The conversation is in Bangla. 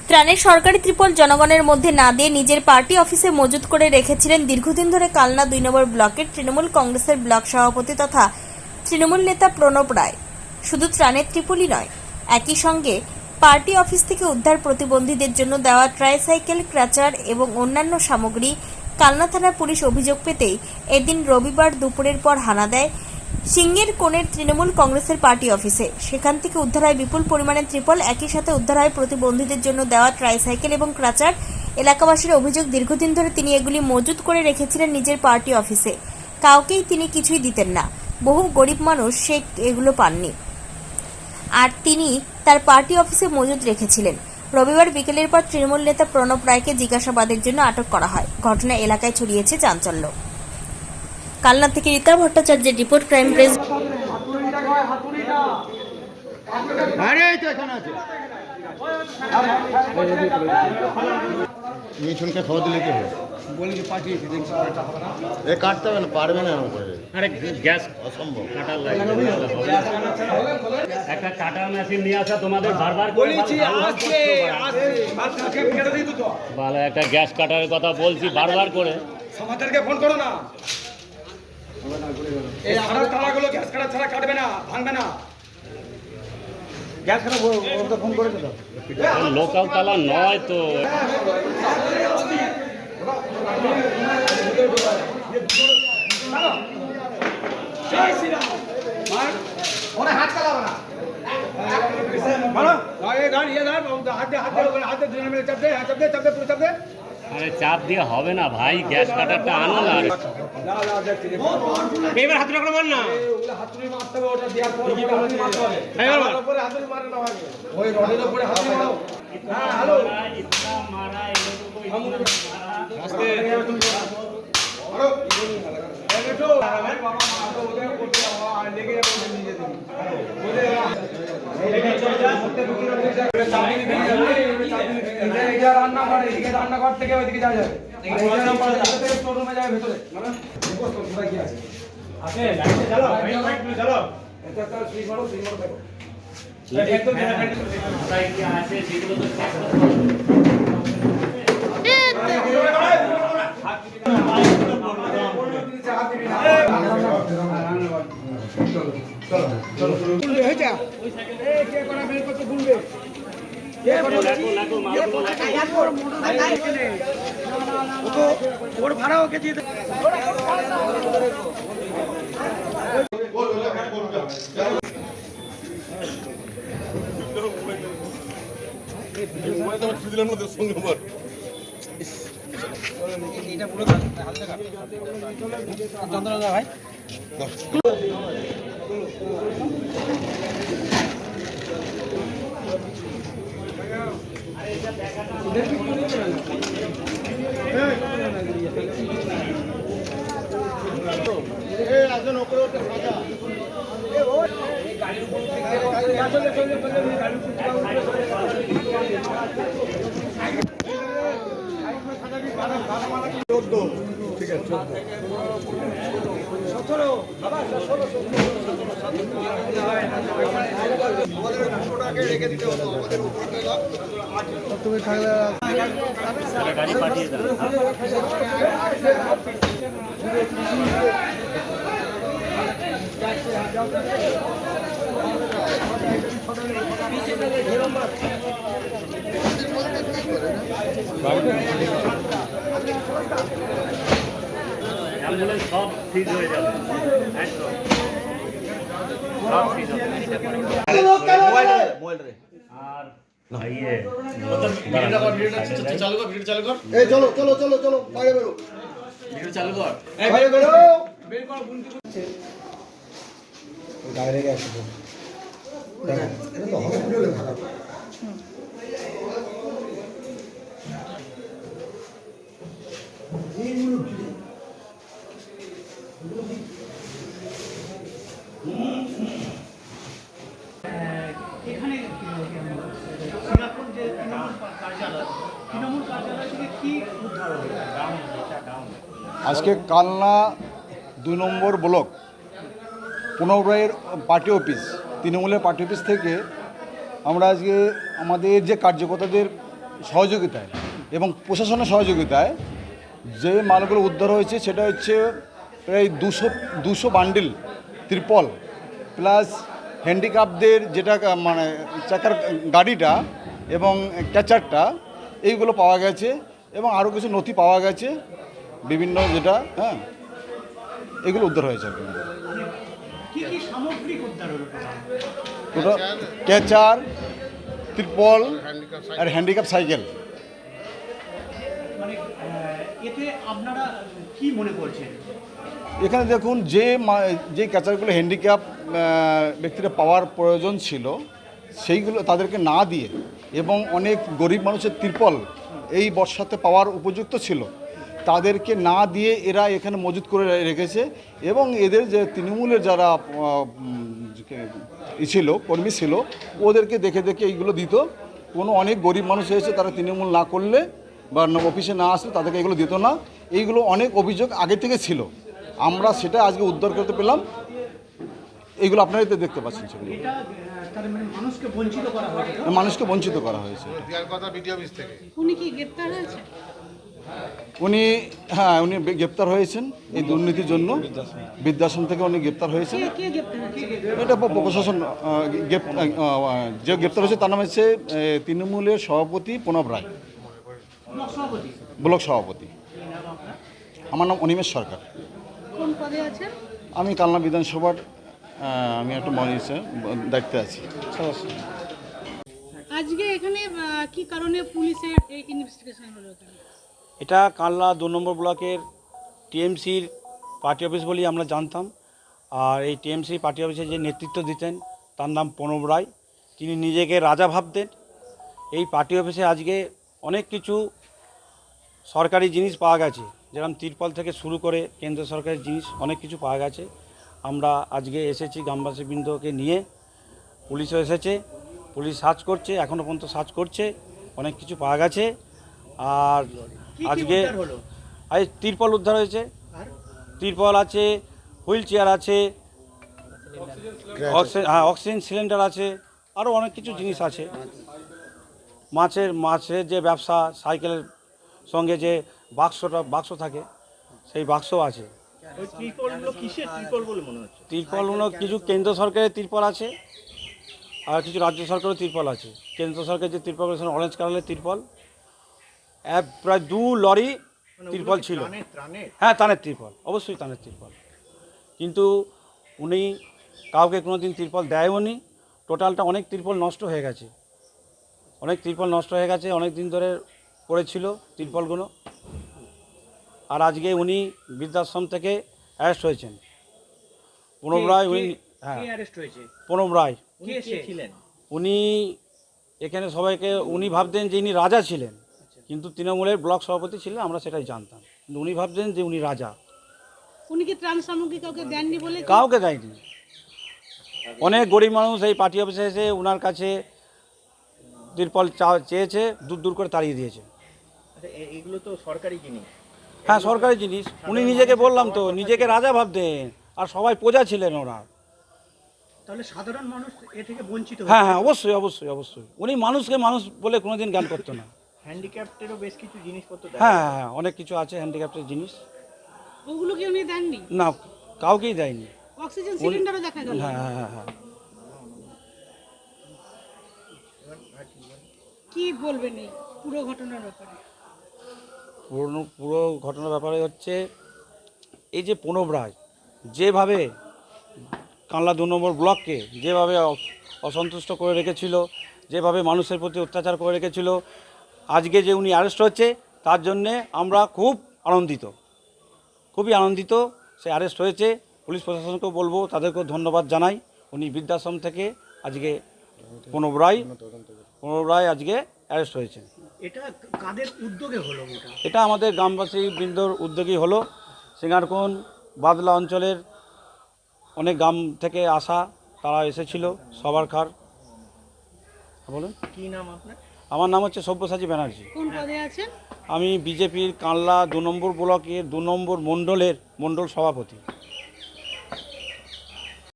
ত্রাণের সরকারি ত্রিপল জনগণের মধ্যে না দিয়ে নিজের পার্টি অফিসে মজুত করে রেখেছিলেন দীর্ঘদিন ধরে কালনা ২ নম্বর ব্লকের তৃণমূল কংগ্রেসের ব্লক সভাপতি তথা তৃণমূল নেতা প্রণব রায়। শুধু ত্রাণের ত্রিপলই নয়, একই সঙ্গে পার্টি অফিস থেকে উদ্ধার প্রতিবন্ধীদের জন্য দেওয়া ট্রাইসাইকেল, ক্রাচার এবং অন্যান্য সামগ্রী কালনা থানার পুলিশ অভিযোগ পেতেই এদিন রবিবার দুপুরের পর হানা দেয় সিংহের কোণের তৃণমূল কংগ্রেসের পার্টি অফিসে। সেখান থেকে উদ্ধার হয় বিপুল পরিমাণে ত্রিপল, একই সাথে উদ্ধার হয় প্রতিবন্ধীদের জন্য দেওয়া ট্রাইসাইকেল এবং ক্রাচার। এলাকাবাসীর অভিযোগ, দীর্ঘদিন ধরে তিনি এগুলি মজুত করে রেখেছিলেন নিজের পার্টি অফিসে। কাউকেই তিনি কিছুই দিতেন না। বহু গরিব মানুষ সে এগুলো পাননি, আর তিনি তার পার্টি অফিসে মজুত রেখেছিলেন। রবিবার বিকেলের পর তৃণমূল নেতা প্রণব রায়কে জিজ্ঞাসাবাদের জন্য আটক করা হয়। ঘটনা এলাকায় ছড়িয়েছে চাঞ্চল্য। কালনা থেকে রীতা ভট্টাচার্যের রিপোর্ট, ক্রাইম প্রেস। মিঠুনকে খবর দিলে কি হবে? এ কাটতে হবে না, পারবে না এরকম করে। আরে গ্যাস অসম্ভব। কাটার লাগে একটা কাটার মেশিন নিয়ে আসা তোমাদের বারবার বলেছি আসছে কেটে দিই তো ভালো একটা গ্যাস কাটারের কথা বলছি বারবার করে। সমাজেরকে ফোন করো না, এই আড়ার তালাগুলো গ্যাস কাটা ছাড়া কাটবে না, ভাঙবে না। গ্যাস কাটা ওটা ফোন করে দাও। লোকাল তালা নয় তো। ওরা হাত চালাবে না, ভালো এই গান ইয়ে দাও, হাত দে হাত দে দুজনে মিলে চাপ দে, চাপ দে পুরো চাপ দে। আরে চাপ দিয়ে হবে না ভাই, গ্যাস কাটারটা আনো না। এবার হাতুড়ি করে মার না, ওগুলো হাতুড়ি মারতে হবে, ওটা দেওয়ার পর হাতুড়ি মারতে হবে। এবার উপরে হাতুড়ি মারে না ভাই, ওই রডের উপরে হাতুড়ি মারো। হ্যাঁ হ্যালো ইতনা মারা এই লোগো কো ইতনা আস্তে আরো বেটো বাবা মারো, ওদের করতে বাবা লেগে যাবে, নিয়ে যেতে ওদের এই চলে যা সত্যি বুকিং হয়ে যাবে। চাবি নিয়ে যাবে, চাবি নিয়ে এই যা রান্নাঘর, এদিকে রান্নাঘর থেকে ওইদিকে যাওয়া যাবে। এই নাম্বার থেকে স্টোর রুমে যাবে ভেতরে, মানে দেখো তো কোথায় কি আছে। আছে লাইটে জ্বালাও, লাইটগুলো জ্বালাও। এটা তো সুইচ মারো দেখো। একদম কোথায় কি আছে সেগুলো তো চেক করতে হবে। ওর ভাড়া ওকে দিয়ে এটা পুরো হালকা যন্ত্রণা ভাই। ঠিক আছে 17 বাবা 16 আমাদের রেখে দিতে হতো, আমাদের উপরে তুমি থাকলে গাড়ি পাঠিয়ে দাও। অ্যাম্বুলেন্স সব ঠিক হয়ে যাবে, একদম সব ঠিক হবে। আর ইয়ে চালু কর। এই চলো চলো চলো চলো, বাইরে বেরো। ভিডিও চালু কর, এই বাইরে বেরো, বের কর গুনতি করছে বাইরে গেছে তো দেখো, এটা তো হসপিটালে থাকা। এখানে সিঙ্গাপুর যে তৃণমূল কার্যালয় থেকে কি উদ্ধার হবে? আজকে কালনা ২ নম্বর ব্লক প্রণব রায়ের পার্টি অফিস, তৃণমূলের পার্টি অফিস থেকে আমরা আজকে আমাদের যে কার্যকর্তাদের সহযোগিতায় এবং প্রশাসনের সহযোগিতায় যে মালগুলো উদ্ধার হয়েছে সেটা হচ্ছে প্রায় 200 বান্ডিল ত্রিপল প্লাস হ্যান্ডিক্যাপদের যেটা মানে চাকার গাড়িটা এবং ক্যাচারটা এইগুলো পাওয়া গেছে এবং আরও কিছু নথি পাওয়া গেছে বিভিন্ন যেটা এগুলো উদ্ধার হয়েছে আর কি। কি কি সামগ্রিক উদ্ধার হলো ওটা ক্যাচার ত্রিপল আর হ্যান্ডিক্যাপ সাইকেল। মানে এতে আপনারা কি মনে করছেন? এখানে দেখুন যে ক্যাচারগুলো হ্যান্ডিক্যাপ ব্যক্তিরা পাওয়ার প্রয়োজন ছিল সেইগুলো তাদেরকে না দিয়ে এবং অনেক গরিব মানুষের ত্রিপল এই বর্ষাতে পাওয়ার উপযুক্ত ছিল তাদেরকে না দিয়ে এরা এখানে মজুত করে রেখেছে এবং এদের যে তৃণমূলের যারা ছিল কর্মী ছিল ওদেরকে দেখে দেখে এইগুলো দিত। কোনো অনেক গরিব মানুষ এসে তারা তৃণমূল না করলে বা অফিসে না আসলে তাদেরকে এগুলো দিত না। এইগুলো অনেক অভিযোগ আগে থেকে ছিল, আমরা সেটা আজকে উদ্ধার করতে পেলাম। এইগুলো আপনারা দেখতে পাচ্ছেন সেগুলো এটা তার মানে মানুষকে বঞ্চিত করা হয়েছে। মানুষকে বঞ্চিত করা হয়েছে। উনি কি গ্রেপ্তার হয়েছে? উনি উনি গ্রেপ্তার হয়েছেন এই দুর্নীতির জন্য। বৃদ্ধাশ্রম থেকে উনি গ্রেপ্তার হয়েছেন। কে গ্রেপ্তার হয়েছে? এটা প্রশাসন যে গ্রেপ্তার হয়েছে তার নাম হচ্ছে তৃণমূলের সভাপতি প্রণব রায়, ব্লক সভাপতি। আমার নাম অনিমেষ সরকার। কোন পদে আছেন? আমি কালনা বিধানসভার আমি একটা দায়িত্বে আছি। আজকে এখানে কি কারণে পুলিশের এই ইনভেস্টিগেশন হলো এখানে? এটা কালনা 2 নম্বর ব্লকের টিএমসির পার্টি অফিস বলেই আমরা জানতাম। আর এই টিএমসি পার্টি অফিসে যে নেতৃত্ব দিতেন তার নাম প্রণব রায়, তিনি নিজেকে রাজা ভাবতেন। এই পার্টি অফিসে আজকে অনেক কিছু সরকারি জিনিস পাওয়া গেছে, যেরকম তিরপল থেকে শুরু করে কেন্দ্র সরকারের জিনিস অনেক কিছু পাওয়া গেছে। আমরা আজকে এসেছি গ্রামবাসীবৃন্দকে নিয়ে, পুলিশও এসেছে, পুলিশ সার্চ করছে, এখনও পর্যন্ত সার্চ করছে, অনেক কিছু পাওয়া গেছে। আর আজকে আজ তিরপল উদ্ধার হয়েছে, তিরপল আছে, হুইল চেয়ার আছে, অক্সিজেন সিলিন্ডার আছে, আরও অনেক কিছু জিনিস আছে। মাছের যে ব্যবসা, সাইকেলের সঙ্গে যে বাক্স থাকে সেই বাক্সও আছে। তিরপলগুলো কিছু কেন্দ্র সরকারের তিরপল আছে আর কিছু রাজ্য সরকারের তিরপল আছে। কেন্দ্র সরকারের যে তিরপল অরেঞ্জ কালারের তিরপল, প্রায় 2 লরি তিরপল ছিল। হ্যাঁ, তানের তিরপল, অবশ্যই তানের তিরপল। কিন্তু উনি কাউকে কোনো দিন তিরপল দেয়ওনি। টোটালটা অনেক তিরপল নষ্ট হয়ে গেছে, অনেক দিন ধরে পড়েছিল তিরপলগুলো। আর আজকে উনি বৃদ্ধাশ্রম থেকে অ্যারেস্ট হয়েছেন। প্রণব রায়, প্রণব রায় উনি এখানে সবাইকে উনি ভাবতেন যে ইনি রাজা ছিলেন, কিন্তু তৃণমূলের ব্লক সভাপতি ছিলেন, আমরা সেটাই জানতাম। কিন্তু উনি ভাবতেন যে উনি রাজা। উনি কি ত্রাণ সামগ্রী কাউকে দেননি বলে? কাউকে দেয়নি। অনেক গরিব মানুষ এই পার্টি অফিসে এসে ওনার কাছে তিরপল চেয়েছে, দূর করে তাড়িয়ে দিয়েছে। এগুলো তো সরকারি জিনিস। হ্যাঁ, সরকারি জিনিস। উনি নিজেকে, বললাম তো, নিজেকে রাজা ভাবতেন, আর সবাই প্রজা ছিলেন ওরা। তাহলে সাধারণ মানুষ এ থেকে বঞ্চিত। হ্যাঁ, অবশ্যই অবশ্যই অবশ্যই। উনি মানুষকে মানুষ বলে কোনোদিন জ্ঞান করতো না। হ্যান্ডিক্যাপ্টেরও বেশ কিছু জিনিসপত্র হ্যাঁ, অনেক কিছু আছে হ্যান্ডিক্যাপ্টের জিনিস। ওগুলো কি উনি দেননি? না, কাউকেই দেয়নি। অক্সিজেন সিলিন্ডারও দেখা গেল। হ্যাঁ। কি বলবেন এই পুরো ঘটনার ব্যাপারে? পুরো ঘটনার ব্যাপারে হচ্ছে এই যে প্রণব রায় যেভাবে কালনা 2 নম্বর ব্লককে যেভাবে অসন্তুষ্ট করে রেখেছিল, যেভাবে মানুষের প্রতি অত্যাচার করে রেখেছিল, আজকে যে উনি অ্যারেস্ট হচ্ছে তার জন্যে আমরা খুবই আনন্দিত। সে অ্যারেস্ট হয়েছে, পুলিশ প্রশাসনকেও বলবো, তাদেরকেও ধন্যবাদ জানাই। উনি বৃদ্ধাশ্রম থেকে আজকে প্রণব রায় আজকে অ্যারেস্ট হয়েছে। এটা কাদের উদ্যোগে হলো? এটা আমাদের গ্রামবাসী বৃন্দর উদ্যোগী হলো। সিঙ্গারকুন বাদলা অঞ্চলের অনেক গ্রাম থেকে আসা, তারা এসেছিল সবারখার। বলুন, কি নাম আপনার? আমার নাম হচ্ছে সব্যসাচী ব্যানার্জি। কোন পদে আছেন? আমি বিজেপির কালনা 2 নম্বর ব্লকের 2 নম্বর মণ্ডল সভাপতি।